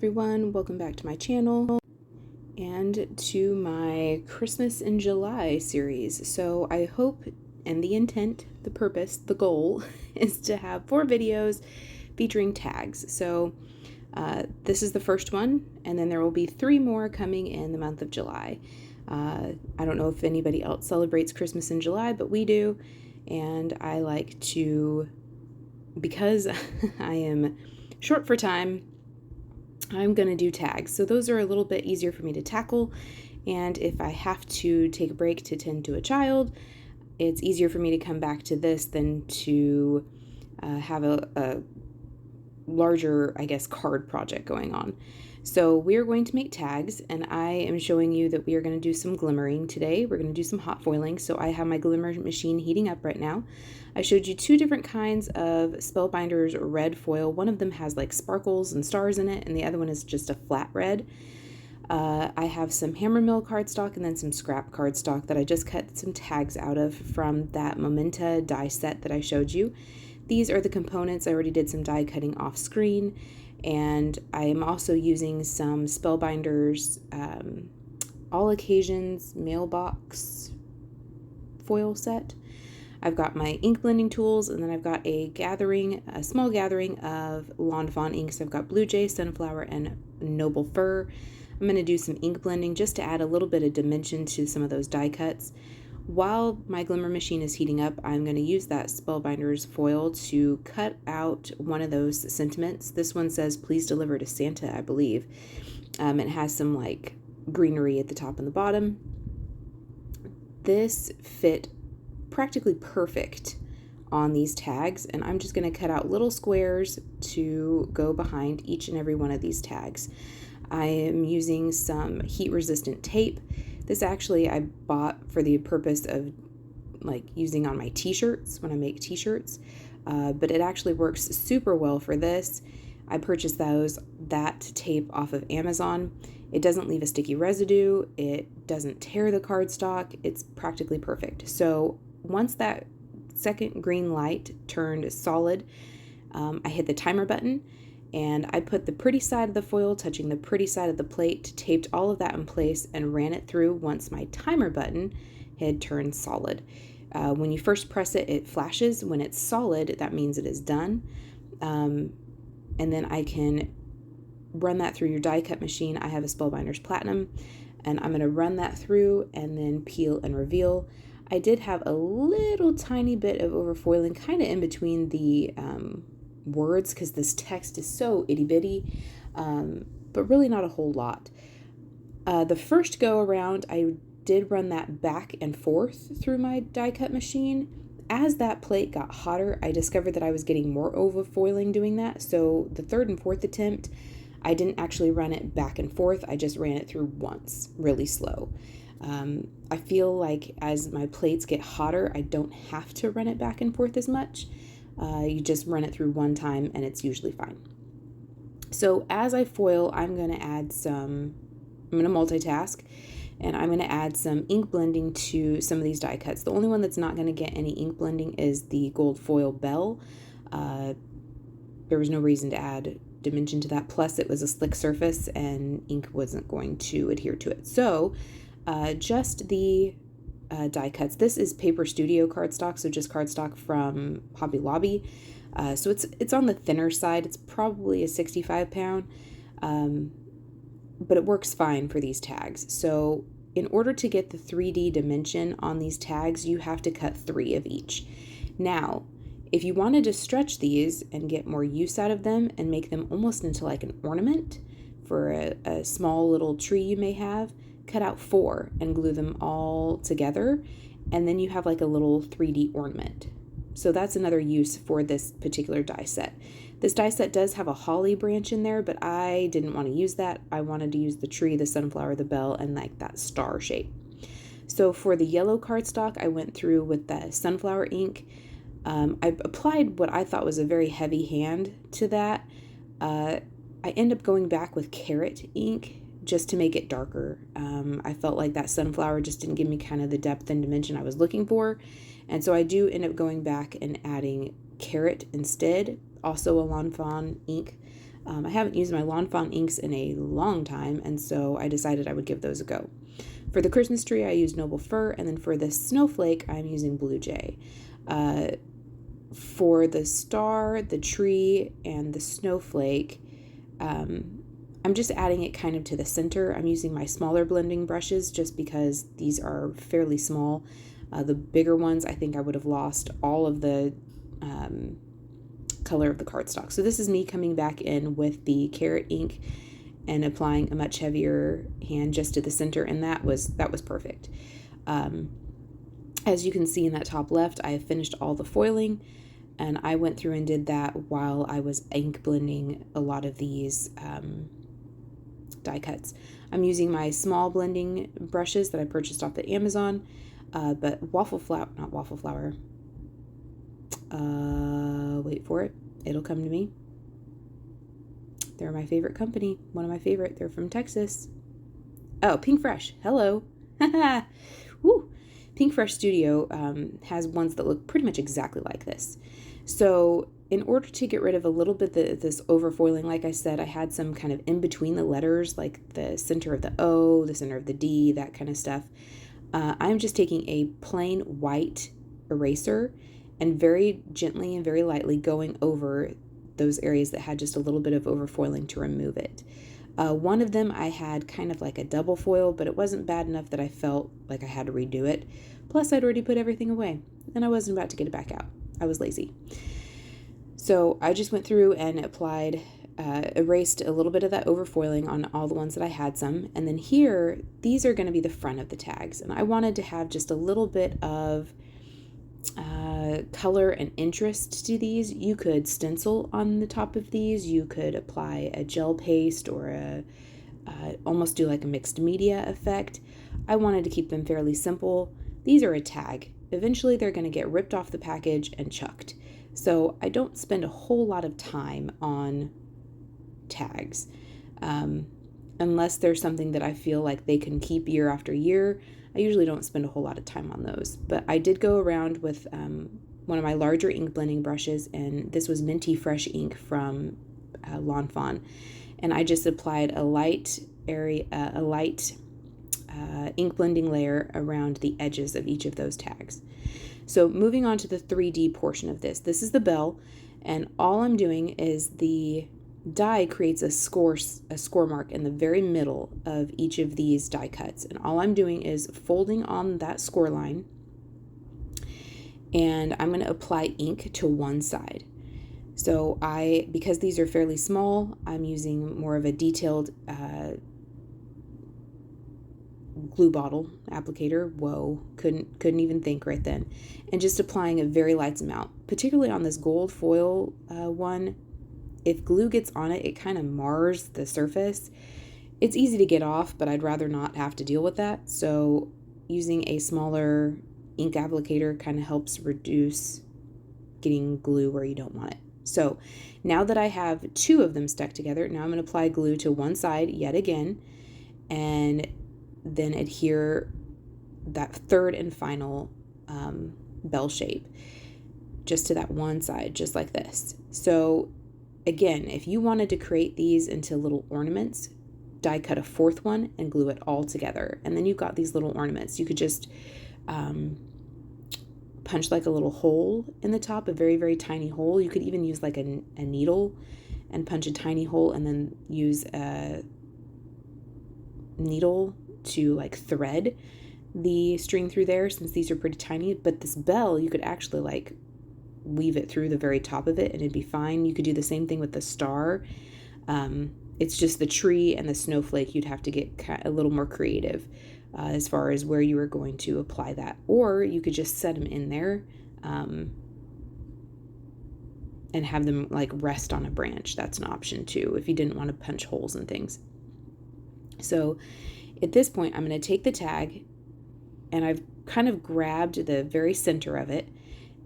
everyone, welcome back to my channel and to my Christmas in July series. So I hope, and the intent, the purpose, the goal is to have 4 videos featuring tags. So this is the first one, and then there will be 3 more coming in the month of July. I don't know if anybody else celebrates Christmas in July, but we do, and I like to, because I am short for time, I'm going to do tags. So those are a little bit easier for me to tackle, and if I have to take a break to tend to a child, it's easier for me to come back to this than to have a larger, I guess, card project going on. So we're going to make tags, and I am showing you that we are going to do some glimmering today. We're going to do some hot foiling. So I have my glimmer machine heating up right now. I showed you 2 different kinds of Spellbinders red foil. One of them has like sparkles and stars in it, and the other one is just a flat red. I have some HAMMERMILL cardstock and then some scrap cardstock that I just cut some tags out of from that Momenta die set that I showed you. These are the components. I already did some die cutting off screen, and I am also using some Spellbinders All Occasions MAILBOX foil set. I've got my ink blending tools, and then I've got a small gathering of Fawn inks. I've got Blue Jay, Sunflower, and Noble Fir. I'm going to do some ink blending just to add a little bit of dimension to some of those die cuts. While my glimmer machine is heating up, I'm going to use that Spellbinders foil to cut out one of those sentiments. This one says, "Please deliver to Santa," I believe. It has some like greenery at the top and the bottom. This fit practically perfect on these tags, and I'm just going to cut out little squares to go behind each and every one of these tags. I am using some heat-resistant tape. This actually I bought for the purpose of like using on my t-shirts when I make t-shirts, but it actually works super well for this. I purchased that tape off of Amazon. It doesn't leave a sticky residue. It doesn't tear the cardstock. It's practically perfect. So once that second green light turned solid, I hit the timer button, and I put the pretty side of the foil touching the pretty side of the plate, taped all of that in place, and ran it through once my timer button had turned solid. When you first press it, it flashes. When it's solid, that means it is done. And then I can run that through your die cut machine. I have a Spellbinders Platinum, and I'm going to run that through and then peel and reveal. I did have a little tiny bit of overfoiling kind of in between the words because this text is so itty bitty, but really not a whole lot. The first go around, I did run that back and forth through my die cut machine. As that plate got hotter, I discovered that I was getting more overfoiling doing that. So the 3rd and 4th attempt, I didn't actually run it back and forth. I just ran it through once, really slow. I feel like as my plates get hotter, I don't have to run it back and forth as much. You just run it through one time and it's usually fine. So as I foil, I'm going to multitask, and I'm going to add some ink blending to some of these die cuts. The only one that's not going to get any ink blending is the gold foil bell. There was no reason to add dimension to that. Plus it was a slick surface and ink wasn't going to adhere to it. So just the die cuts. This is Paper Studio cardstock, so just cardstock from Hobby Lobby. So it's on the thinner side. It's probably a 65 pound, but it works fine for these tags. So in order to get the 3D dimension on these tags, you have to cut 3 of each. Now, if you wanted to stretch these and get more use out of them and make them almost into like an ornament for a small little tree you may have, cut out 4 and glue them all together, and then you have like a little 3D ornament. So that's another use for this particular die set. This die set does have a holly branch in there, but I didn't want to use that. I wanted to use the tree, the sunflower, the bell, and like that star shape. So for the yellow cardstock, I went through with the sunflower ink. I applied what I thought was a very heavy hand to that. I end up going back with carrot ink just to make it darker. I felt like that sunflower just didn't give me kind of the depth and dimension I was looking for. And so I do end up going back and adding carrot instead, also a Fawn ink. I haven't used my Lawn Fawn inks in a long time, and so I decided I would give those a go. For the Christmas tree, I used Noble Fir, and then for the snowflake, I'm using Blue Jay. For the star, the tree, and the snowflake, I'm just adding it kind of to the center. I'm using my smaller blending brushes just because these are fairly small. The bigger ones, I think I would have lost all of the color of the cardstock. So this is me coming back in with the carrot ink and applying a much heavier hand just to the center, and that was perfect. As you can see in that top left, I have finished all the foiling, and I went through and did that while I was ink blending a lot of these die cuts. I'm using my small blending brushes that I purchased off the Amazon, but wait for it, it'll come to me. They're my favorite company, one of my favorite. They're from Texas. Oh, Pink Fresh, hello. Woo. Pink Fresh Studio has ones that look pretty much exactly like this. So in order to get rid of a little bit this overfoiling, like I said, I had some kind of in between the letters, like the center of the O, the center of the D, that kind of stuff. I'm just taking a plain white eraser and very gently and very lightly going over those areas that had just a little bit of overfoiling to remove it. One of them I had kind of like a double foil, but it wasn't bad enough that I felt like I had to redo it. Plus, I'd already put everything away, and I wasn't about to get it back out. I was lazy. So I just went through and applied, erased a little bit of that overfoiling on all the ones that I had some. And then here, these are going to be the front of the tags. And I wanted to have just a little bit of color and interest to these. You could stencil on the top of these. You could apply a gel paste or almost do like a mixed media effect. I wanted to keep them fairly simple. These are a tag. Eventually they're going to get ripped off the package and chucked. So I don't spend a whole lot of time on tags. Unless there's something that I feel like they can keep year after year, I usually don't spend a whole lot of time on those. But I did go around with one of my larger ink blending brushes, and this was Minty Fresh ink from Lawn Fawn. And I just applied a light ink blending layer around the edges of each of those tags. So moving on to the 3D portion of this. This is the bell, and all I'm doing is the die creates a score mark in the very middle of each of these die cuts, and all I'm doing is folding on that score line, and I'm going to apply ink to one side. So because these are fairly small, I'm using more of a detailed glue bottle applicator. Whoa, couldn't even think right then. And just applying a very light amount, particularly on this gold foil one. If glue gets on it, it kind of mars the surface. It's easy to get off, but I'd rather not have to deal with that. So using a smaller ink applicator kind of helps reduce getting glue where you don't want it. So now that I have two of them stuck together, now I'm going to apply glue to one side yet again, and then adhere that third and final bell shape just to that one side, just like this. So again, if you wanted to create these into little ornaments, die cut a fourth one and glue it all together. And then you've got these little ornaments. You could just punch like a little hole in the top, a very, very tiny hole. You could even use like a needle and punch a tiny hole, and then use a needle to like thread the string through there, since these are pretty tiny. But this bell, you could actually like weave it through the very top of it and it'd be fine. You could do the same thing with the star. It's just the tree and the snowflake, you'd have to get a little more creative as far as where you were going to apply that. Or you could just set them in there and have them like rest on a branch. That's an option too, if you didn't want to punch holes and things. So at this point, I'm going to take the tag, and I've kind of grabbed the very center of it,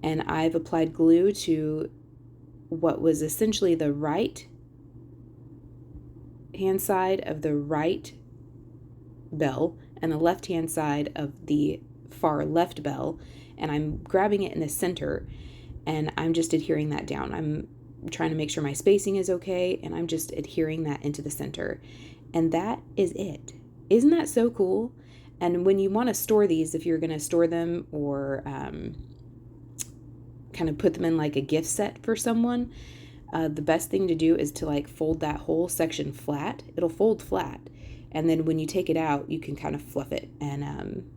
and I've applied glue to what was essentially the right hand side of the right bell and the left hand side of the far left bell, and I'm grabbing it in the center, and I'm just adhering that down. I'm trying to make sure my spacing is okay, and I'm just adhering that into the center. And that is it. Isn't that so cool? And when you want to store these, if you're going to store them or kind of put them in like a gift set for someone, the best thing to do is to like fold that whole section flat. It'll fold flat. And then when you take it out, you can kind of fluff it and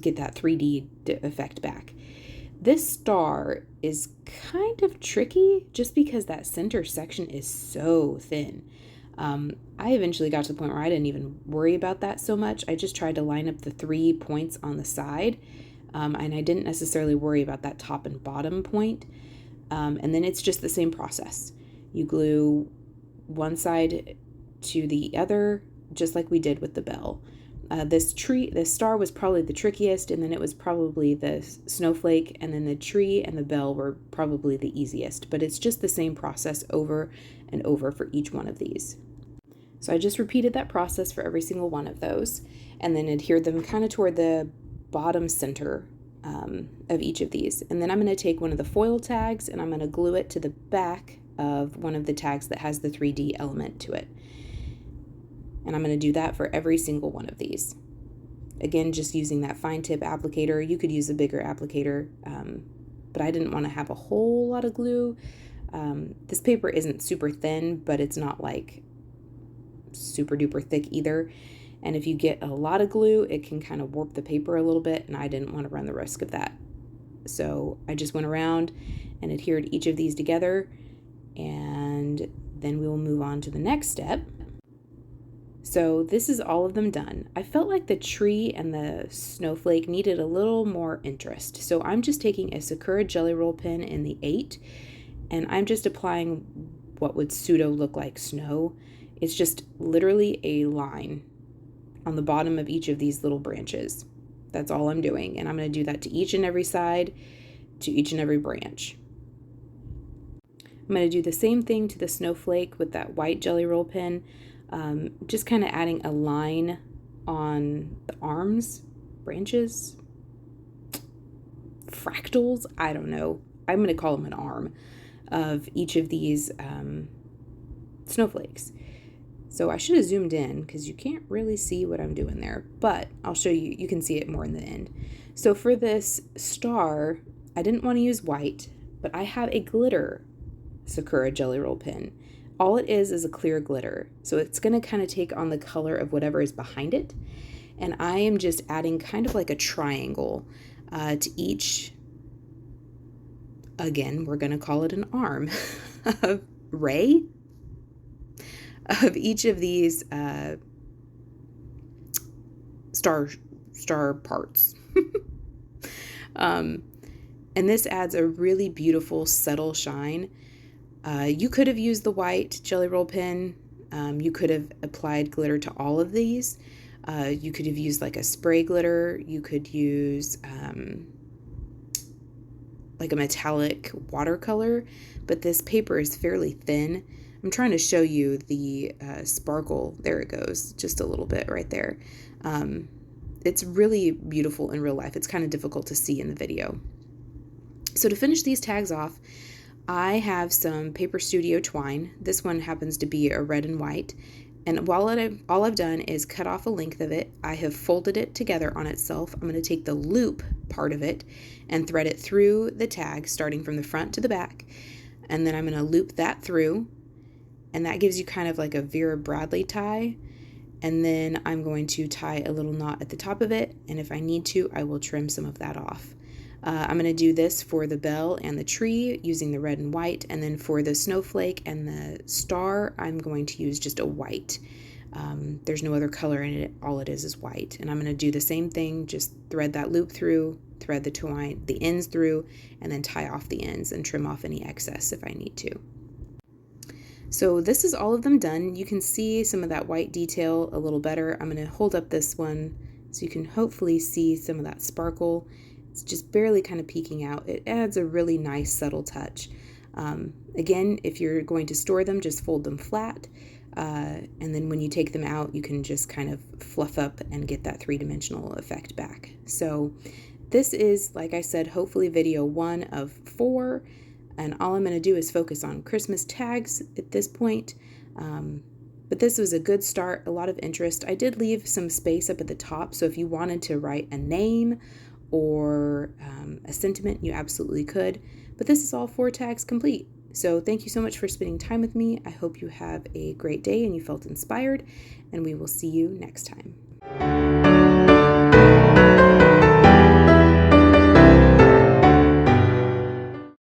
get that 3D effect back. This star is kind of tricky just because that center section is so thin. I eventually got to the point where I didn't even worry about that so much. I just tried to line up the 3 points on the side, and I didn't necessarily worry about that top and bottom point. And then it's just the same process. You glue one side to the other, just like we did with the bell. This star was probably the trickiest, and then it was probably the snowflake, and then the tree and the bell were probably the easiest, but it's just the same process over and over for each one of these. So I just repeated that process for every single one of those, and then adhered them kind of toward the bottom center of each of these. And then I'm going to take one of the foil tags and I'm going to glue it to the back of one of the tags that has the 3D element to it. And I'm going to do that for every single one of these. Again, just using that fine tip applicator. You could use a bigger applicator, but I didn't want to have a whole lot of glue. This paper isn't super thin, but it's not like super duper thick either. And if you get a lot of glue, it can kind of warp the paper a little bit, and I didn't want to run the risk of that. So I just went around and adhered each of these together, and then we will move on to the next step. So this is all of them done. I felt like the tree and the snowflake needed a little more interest. So I'm just taking a Sakura Jelly Roll pen in the 8, and I'm just applying what would pseudo look like snow. It's just literally a line on the bottom of each of these little branches. That's all I'm doing. And I'm going to do that to each and every side, to each and every branch. I'm going to do the same thing to the snowflake with that white Jelly Roll pen. Just kind of adding a line on the arms, branches, fractals, I don't know. I'm going to call them an arm of each of these snowflakes. So I should have zoomed in because you can't really see what I'm doing there, but I'll show you, you can see it more in the end. So for this star, I didn't want to use white, but I have a glitter Sakura Jelly Roll pen. All it is a clear glitter. So it's going to kind of take on the color of whatever is behind it. And I am just adding kind of like a triangle to each, again, we're going to call it an arm, ray of each of these star parts. And this adds a really beautiful subtle shine. You could have used the white Jelly Roll pen. You could have applied glitter to all of these. You could have used like a spray glitter. You could use like a metallic watercolor, but this paper is fairly thin. I'm trying to show you the sparkle. There it goes, just a little bit right there. It's really beautiful in real life. It's kind of difficult to see in the video. So to finish these tags off, I have some Paper Studio twine. This one happens to be a red and white. And all I've done is cut off a length of it. I have folded it together on itself. I'm going to take the loop part of it and thread it through the tag, starting from the front to the back. And then I'm going to loop that through. And that gives you kind of like a Vera Bradley tie. And then I'm going to tie a little knot at the top of it. And if I need to, I will trim some of that off. I'm going to do this for the bell and the tree using the red and white. And then for the snowflake and the star, I'm going to use just a white. There's no other color in it. All it is white. And I'm going to do the same thing, just thread that loop through, thread the ends through, and then tie off the ends and trim off any excess if I need to. So this is all of them done. You can see some of that white detail a little better. I'm going to hold up this one so you can hopefully see some of that sparkle. It's just barely kind of peeking out. It adds a really nice subtle touch. Again, if you're going to store them, just fold them flat. And then when you take them out, you can just kind of fluff up and get that three-dimensional effect back. So this is, like I said, hopefully video 1 of 4. and all I'm going to do is focus on Christmas tags at this point. But this was a good start, a lot of interest. I did leave some space up at the top, so if you wanted to write a name or a sentiment, you absolutely could. But this is all 4 tags complete. So thank you so much for spending time with me. I hope you have a great day and you felt inspired, and we will see you next time.